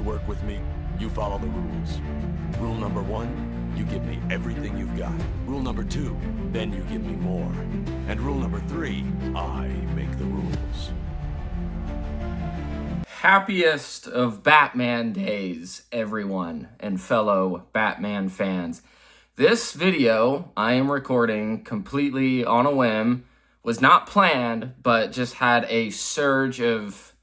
work with me, you follow the rules. Rule number 1, you give me everything you've got. Rule number 2, then you give me more. And rule number 3, I make the rules. Happiest of Batman days, everyone, and fellow Batman fans. This video I am recording completely on a whim, was not planned, but just had a surge of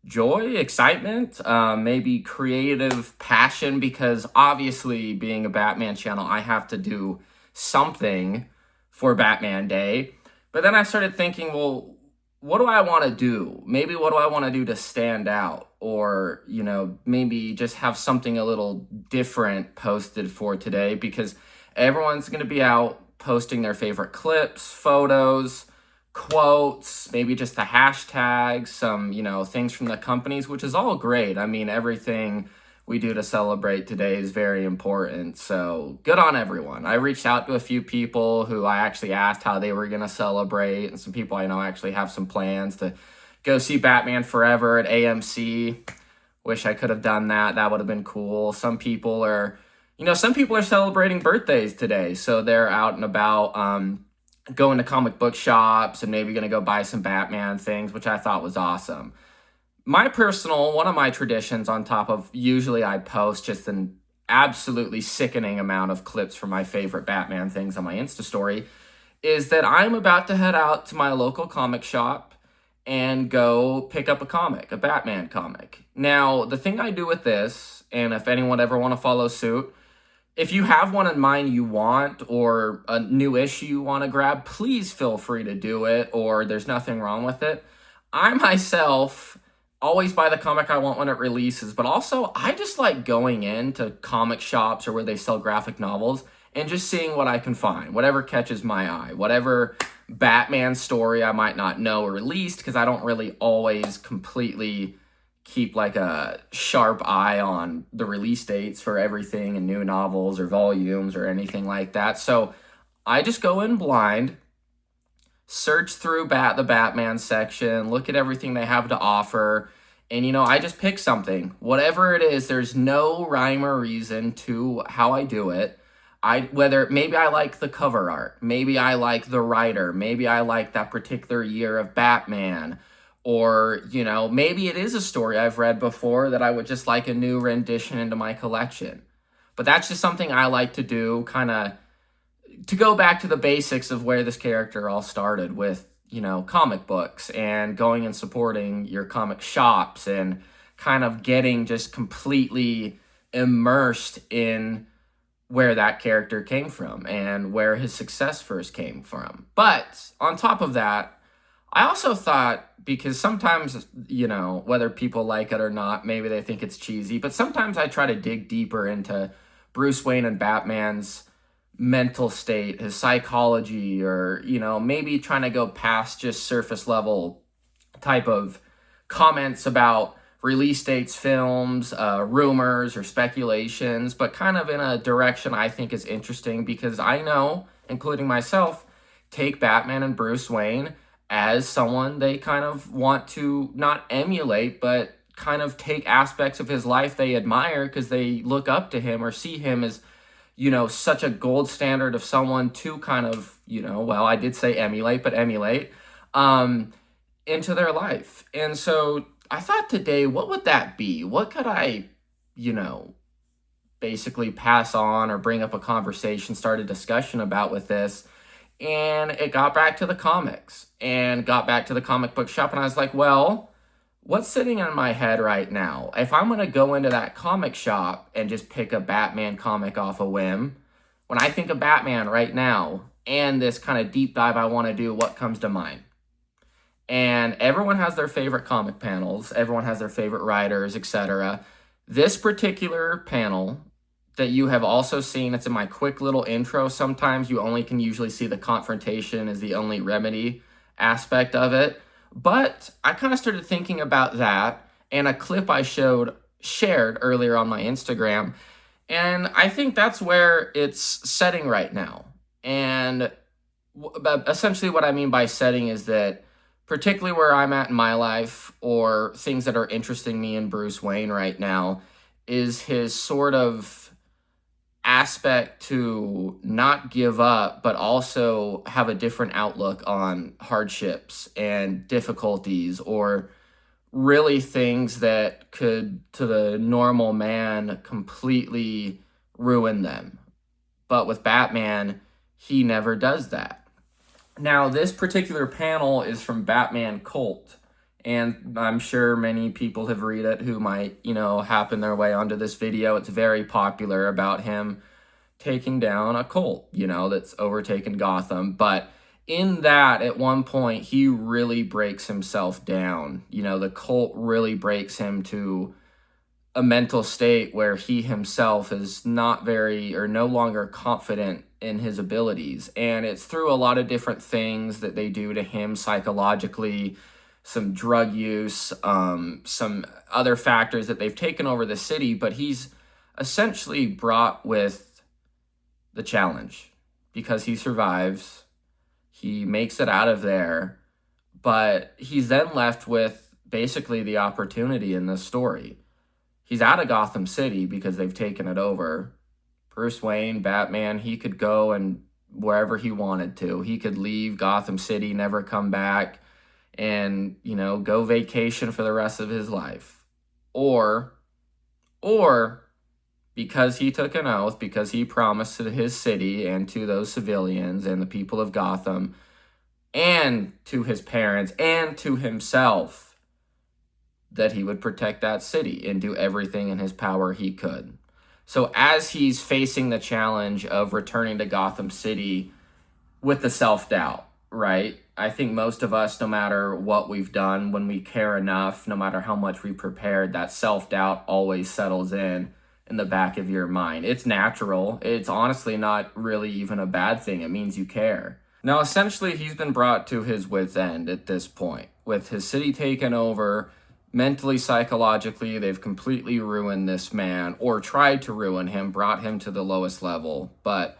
joy, excitement, maybe creative passion, because obviously being a Batman channel, I have to do something for Batman Day. But then I started thinking, well, what do I want to do? Maybe what do I want to do to stand out? Or, you know, maybe just have something a little different posted for today, because everyone's going to be out posting their favorite clips, photos, quotes, maybe just a hashtag, some, you know, things from the companies, which is all great. I mean, everything we do to celebrate today is very important. So good on everyone. I reached out to a few people who I actually asked how they were going to celebrate, and some people I know actually have some plans to go see Batman Forever at AMC. Wish I could have done that. That would have been cool. Some people are celebrating birthdays today, so they're out and about, going to comic book shops and maybe going to go buy some Batman things, which I thought was awesome. One of my traditions, on top of usually I post just an absolutely sickening amount of clips from my favorite Batman things on my Insta story, is that I'm about to head out to my local comic shop and go pick up a comic, a Batman comic. Now, the thing I do with this, and if anyone ever want to follow suit, if you have one in mind you want, or a new issue you want to grab, please feel free to do it, or there's nothing wrong with it. I myself always buy the comic I want when it releases, but also I just like going into comic shops or where they sell graphic novels and just seeing what I can find, whatever catches my eye, whatever Batman story I might not know released, because I don't really always completely keep like a sharp eye on the release dates for everything and new novels or volumes or anything like that. So I just go in blind, search through the Batman section, look at everything they have to offer, and, you know, I just pick something. Whatever it is, there's no rhyme or reason to how I do it. Maybe I like the cover art, maybe I like the writer, maybe I like that particular year of Batman, or, you know, maybe it is a story I've read before that I would just like a new rendition into my collection. But that's just something I like to do, kind of to go back to the basics of where this character all started with, you know, comic books and going and supporting your comic shops and kind of getting just completely immersed in where that character came from and where his success first came from. But on top of that, I also thought, because sometimes, you know, whether people like it or not, maybe they think it's cheesy, but sometimes I try to dig deeper into Bruce Wayne and Batman's mental state, his psychology, or, you know, maybe trying to go past just surface level type of comments about release dates, films, rumors, or speculations, but kind of in a direction I think is interesting, because I know, including myself, take Batman and Bruce Wayne as someone they kind of want to not emulate, but kind of take aspects of his life they admire because they look up to him or see him as, you know, such a gold standard of someone to kind of, you know, well, I did say emulate, but emulate into their life. And so I thought today, what would that be? What could I, you know, basically pass on or bring up a conversation, start a discussion about with this? And it got back to the comics and got back to the comic book shop. And I was like, well, what's sitting in my head right now? If I'm going to go into that comic shop and just pick a Batman comic off a whim, when I think of Batman right now and this kind of deep dive I want to do, what comes to mind? And everyone has their favorite comic panels. Everyone has their favorite writers, etc. This particular panel that you have also seen, it's in my quick little intro. Sometimes you only can usually see the confrontation as the only remedy aspect of it. But I kind of started thinking about that and a clip I shared earlier on my Instagram. And I think that's where it's setting right now. And essentially what I mean by setting is that particularly where I'm at in my life, or things that are interesting me in Bruce Wayne right now, is his sort of aspect to not give up, but also have a different outlook on hardships and difficulties, or really things that could, to the normal man, completely ruin them. But with Batman, he never does that. Now, this particular panel is from Batman Cult, and I'm sure many people have read it who might, happen their way onto this video. It's very popular about him taking down a cult, that's overtaken Gotham. But in that, at one point, he really breaks himself down. The cult really breaks him to a mental state where he himself is not very, or no longer confident in his abilities. And it's through a lot of different things that they do to him psychologically, some drug use, some other factors that they've taken over the city, but he's essentially brought with the challenge because he survives. He makes it out of there, but he's then left with basically the opportunity in this story. He's out of Gotham City because they've taken it over. Bruce Wayne, Batman, he could go and wherever he wanted to. He could leave Gotham City, never come back, and, go vacation for the rest of his life. Or because he took an oath, because he promised to his city and to those civilians and the people of Gotham and to his parents and to himself that he would protect that city and do everything in his power he could. So as he's facing the challenge of returning to Gotham City with the self-doubt, right? I think most of us, no matter what we've done, when we care enough, no matter how much we prepared, that self-doubt always settles in the back of your mind. It's natural. It's honestly not really even a bad thing. It means you care. Now, essentially, he's been brought to his wit's end at this point. With his city taken over, mentally, psychologically, they've completely ruined this man, or tried to ruin him, brought him to the lowest level. But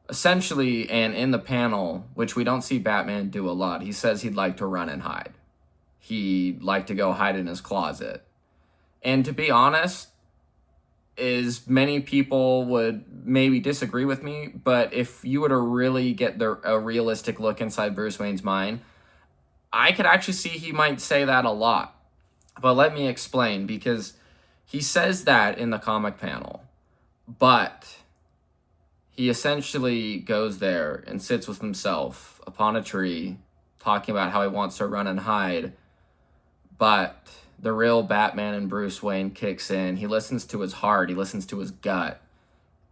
essentially, and in the panel, which we don't see Batman do a lot, he says he'd like to run and hide. He'd like to go hide in his closet. And to be honest, is many people would maybe disagree with me, but if you were to really get a realistic look inside Bruce Wayne's mind, I could actually see he might say that a lot. But let me explain, because he says that in the comic panel, but he essentially goes there and sits with himself upon a tree, talking about how he wants to run and hide. But the real Batman and Bruce Wayne kicks in. He listens to his heart, he listens to his gut,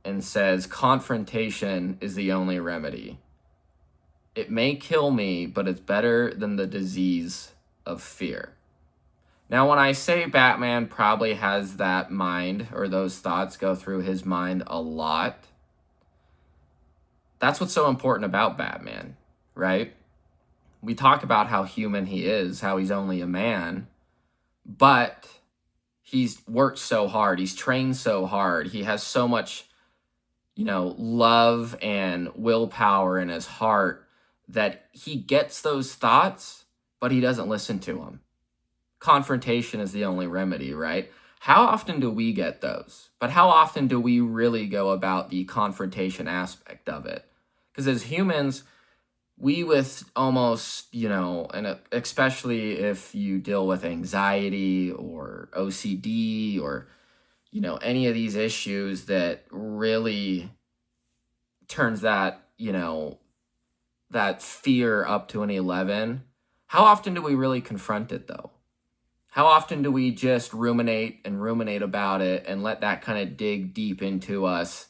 and says, confrontation is the only remedy. It may kill me, but it's better than the disease of fear. Now, when I say Batman probably has that mind, or those thoughts go through his mind a lot, that's what's so important about Batman, right? We talk about how human he is, how he's only a man, but he's worked so hard, he's trained so hard, he has so much, love and willpower in his heart that he gets those thoughts, but he doesn't listen to them. Confrontation is the only remedy, right? How often do we get those? But how often do we really go about the confrontation aspect of it? Because as humans, we with almost, and especially if you deal with anxiety or OCD or, any of these issues that really turns that, that fear up to an 11, how often do we really confront it though? How often do we just ruminate about it and let that kind of dig deep into us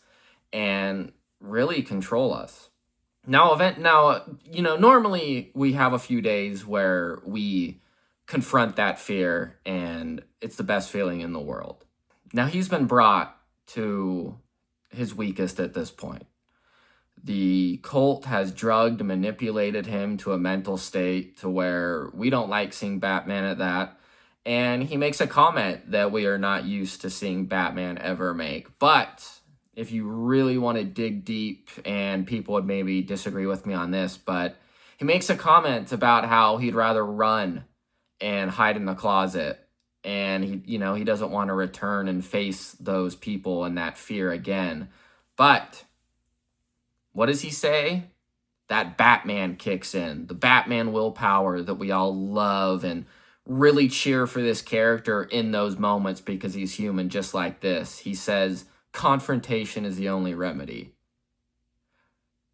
and really control us? Now, normally we have a few days where we confront that fear and it's the best feeling in the world. Now, he's been brought to his weakest at this point. The cult has drugged and manipulated him to a mental state to where we don't like seeing Batman at that. And he makes a comment that we are not used to seeing Batman ever make. But if you really want to dig deep, and people would maybe disagree with me on this, but He makes a comment about how he'd rather run and hide in the closet, and he doesn't want to return and face those people and that fear again. But what does he say? That Batman kicks in, the Batman willpower that we all love and really cheer for this character in those moments because he's human just like this. He says, confrontation is the only remedy.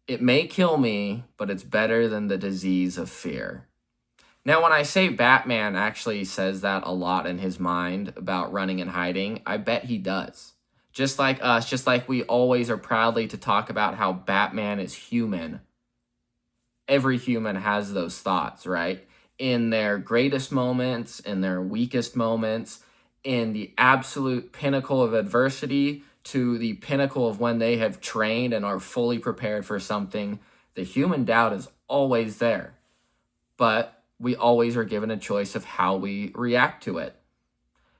It may kill me, but it's better than the disease of fear. Now, when I say Batman actually says that a lot in his mind about running and hiding, I bet he does. Just like us, just like we always are proudly to talk about how Batman is human. Every human has those thoughts, right? In their greatest moments, in their weakest moments, in the absolute pinnacle of adversity to the pinnacle of when they have trained and are fully prepared for something, the human doubt is always there. But we always are given a choice of how we react to it.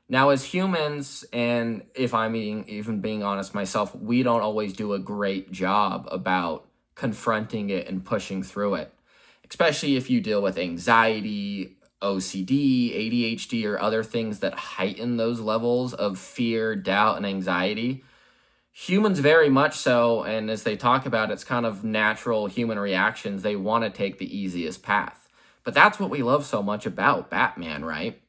Now, as humans, and if I'm even being honest myself, we don't always do a great job about confronting it and pushing through it, especially if you deal with anxiety, OCD, ADHD, or other things that heighten those levels of fear, doubt, and anxiety. Humans very much so, and as they talk about, it's kind of natural human reactions. They want to take the easiest path. But that's what we love so much about Batman, right?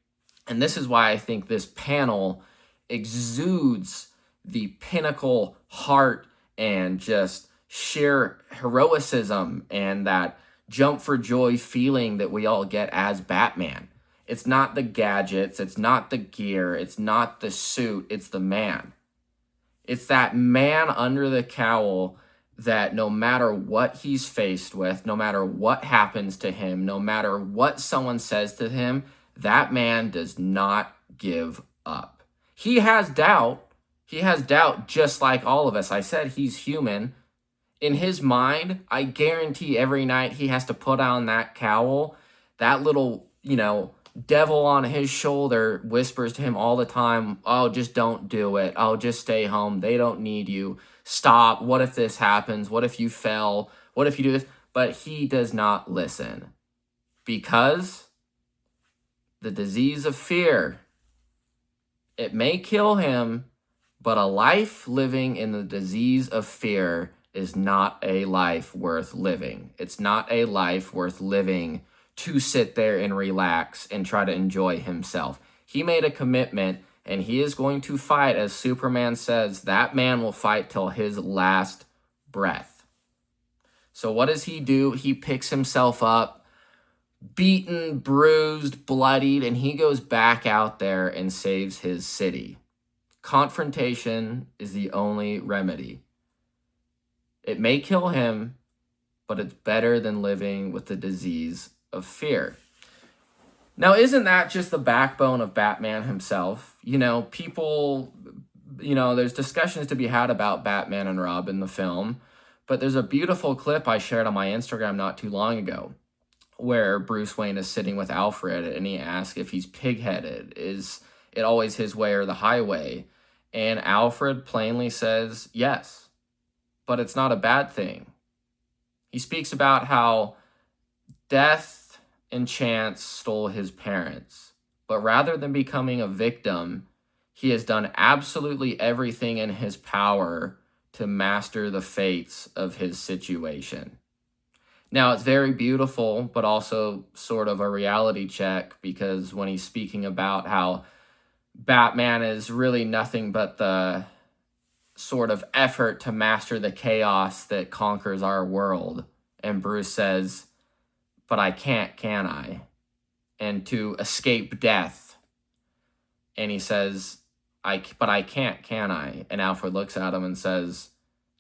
And this is why I think this panel exudes the pinnacle heart and just sheer heroicism and that jump for joy feeling that we all get as Batman. It's not the gadgets, it's not the gear, it's not the suit, it's the man. It's that man under the cowl that no matter what he's faced with, no matter what happens to him, no matter what someone says to him, that man does not give up. He has doubt. He has doubt just like all of us. I said he's human. In his mind, I guarantee every night he has to put on that cowl. That little, devil on his shoulder whispers to him all the time, oh, just don't do it. Oh, just stay home. They don't need you. Stop. What if this happens? What if you fell? What if you do this? But he does not listen because the disease of fear, it may kill him, but a life living in the disease of fear is not a life worth living. It's not a life worth living to sit there and relax and try to enjoy himself. He made a commitment and he is going to fight. As Superman says, that man will fight till his last breath. So what does he do? He picks himself up, beaten, bruised, bloodied, and he goes back out there and saves his city. Confrontation is the only remedy. It may kill him, but it's better than living with the disease of fear. Now, isn't that just the backbone of Batman himself? People, there's discussions to be had about Batman and Robin, the film, but there's a beautiful clip I shared on my Instagram not too long ago where Bruce Wayne is sitting with Alfred and he asks if he's pig-headed. Is it always his way or the highway? And Alfred plainly says yes, but it's not a bad thing. He speaks about how death and chance stole his parents, but rather than becoming a victim, he has done absolutely everything in his power to master the fates of his situation. Now, it's very beautiful, but also sort of a reality check, because when he's speaking about how Batman is really nothing but the sort of effort to master the chaos that conquers our world, and Bruce says, but I can't, can I? And to escape death. And he says, but I can't, can I? And Alfred looks at him and says,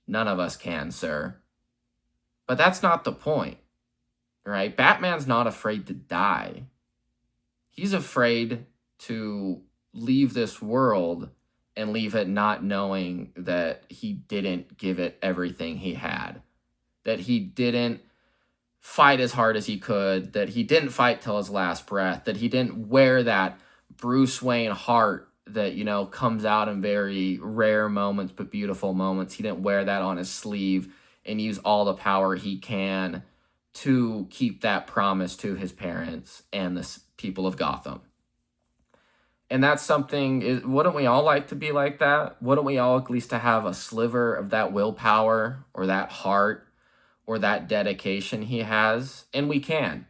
none of us can, sir. But that's not the point, right? Batman's not afraid to die. He's afraid to leave this world and leave it not knowing that he didn't give it everything he had, that he didn't fight as hard as he could, that he didn't fight till his last breath, that he didn't wear that Bruce Wayne heart that, comes out in very rare moments but beautiful moments. He didn't wear that on his sleeve and use all the power he can to keep that promise to his parents and the people of Gotham. And that's something, wouldn't we all like to be like that? Wouldn't we all at least to have a sliver of that willpower or that heart or that dedication he has? And we can.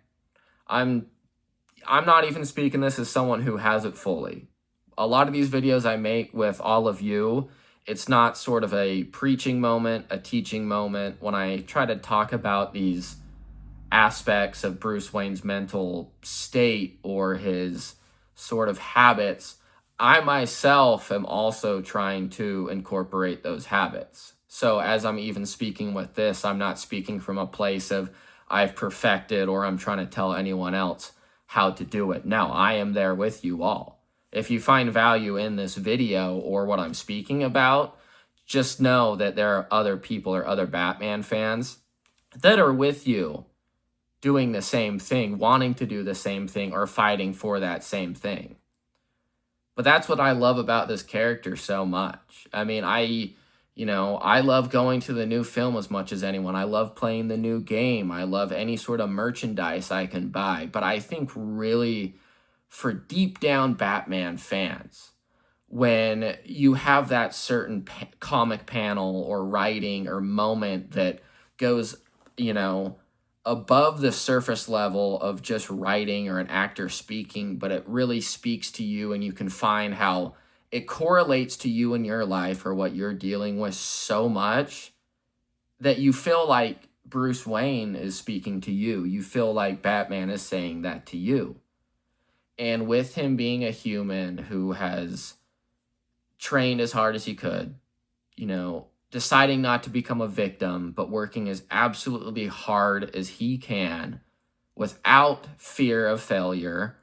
I'm not even speaking this as someone who has it fully. A lot of these videos I make with all of you, it's not sort of a preaching moment, a teaching moment. When I try to talk about these aspects of Bruce Wayne's mental state or his sort of habits, I myself am also trying to incorporate those habits. So as I'm even speaking with this, I'm not speaking from a place of I've perfected or I'm trying to tell anyone else how to do it. No, I am there with you all. If you find value in this video or what I'm speaking about, just know that there are other people or other Batman fans that are with you doing the same thing, wanting to do the same thing, or fighting for that same thing. But that's what I love about this character so much. I mean, I love going to the new film as much as anyone. I love playing the new game. I love any sort of merchandise I can buy. But I think really for deep down Batman fans, when you have that certain comic panel or writing or moment that goes, above the surface level of just writing or an actor speaking, but it really speaks to you and you can find how it correlates to you in your life or what you're dealing with so much that you feel like Bruce Wayne is speaking to you. You feel like Batman is saying that to you. And with him being a human who has trained as hard as he could, deciding not to become a victim, but working as absolutely hard as he can without fear of failure,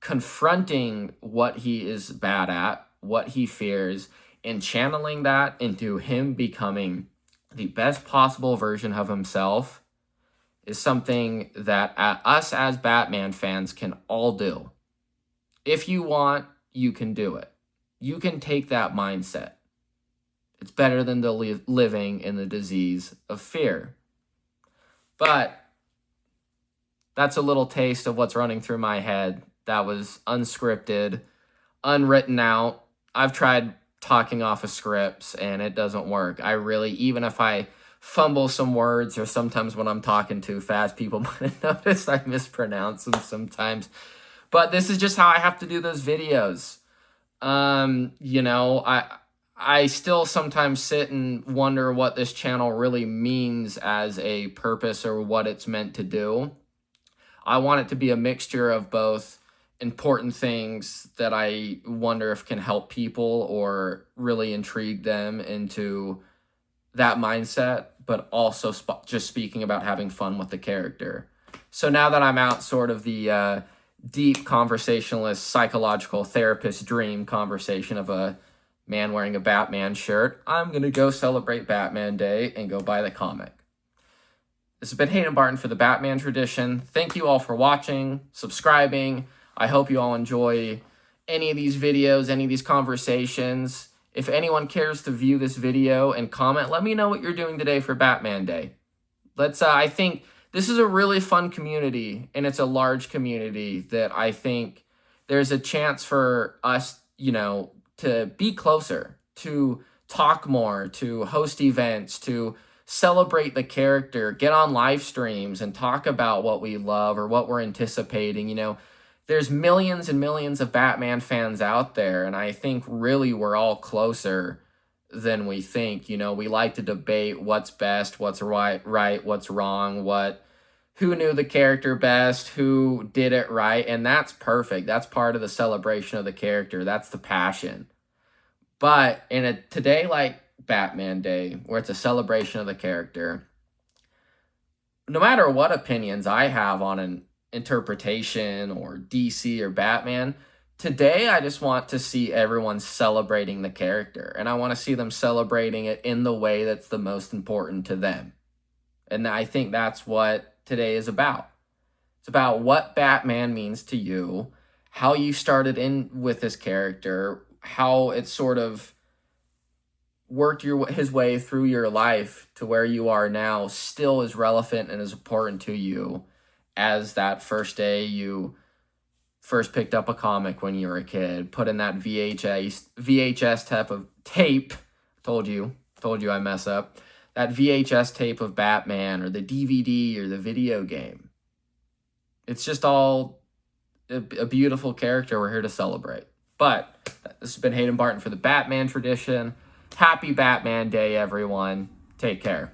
confronting what he is bad at, what he fears, and channeling that into him becoming the best possible version of himself is something that us as Batman fans can all do. If you want, you can do it. You can take that mindset. It's better than living in the disease of fear. But that's a little taste of what's running through my head. That was unscripted, unwritten out. I've tried talking off of scripts and it doesn't work. Even if I fumble some words or sometimes when I'm talking too fast, people might notice I mispronounce them sometimes. But this is just how I have to do those videos. I still sometimes sit and wonder what this channel really means as a purpose or what it's meant to do. I want it to be a mixture of both important things that I wonder if can help people or really intrigue them into that mindset, but also just speaking about having fun with the character. So now that I'm out sort of the deep conversationalist, psychological therapist dream conversation of a man wearing a Batman shirt, I'm going to go celebrate Batman Day and go buy the comic. This has been Hayden Barton for the Batman Tradition. Thank you all for watching, subscribing. I hope you all enjoy any of these videos, any of these conversations. If anyone cares to view this video and comment, let me know what you're doing today for Batman Day. I think this is a really fun community, and it's a large community that I think there's a chance for us, to be closer, to talk more, to host events, to celebrate the character, get on live streams and talk about what we love or what we're anticipating. There's millions and millions of Batman fans out there, and I think really we're all closer than we think. We like to debate what's best, what's right, what's wrong, who knew the character best, who did it right, and that's perfect. That's part of the celebration of the character. That's the passion. But in a today like Batman Day, where it's a celebration of the character, no matter what opinions I have on an interpretation or DC or Batman, today I just want to see everyone celebrating the character, and I want to see them celebrating it in the way that's the most important to them. And I think that's what today is about. It's about what Batman means to you, how you started in with this character, how it's sort of worked his way through your life to where you are now still as relevant and as important to you as that first day you first picked up a comic when you were a kid, put in that VHS type of tape. Told you I mess up. That VHS tape of Batman, or the DVD, or the video game. It's just all a beautiful character we're here to celebrate. But this has been Hayden Barton for the Batman Tradition. Happy Batman Day, everyone. Take care.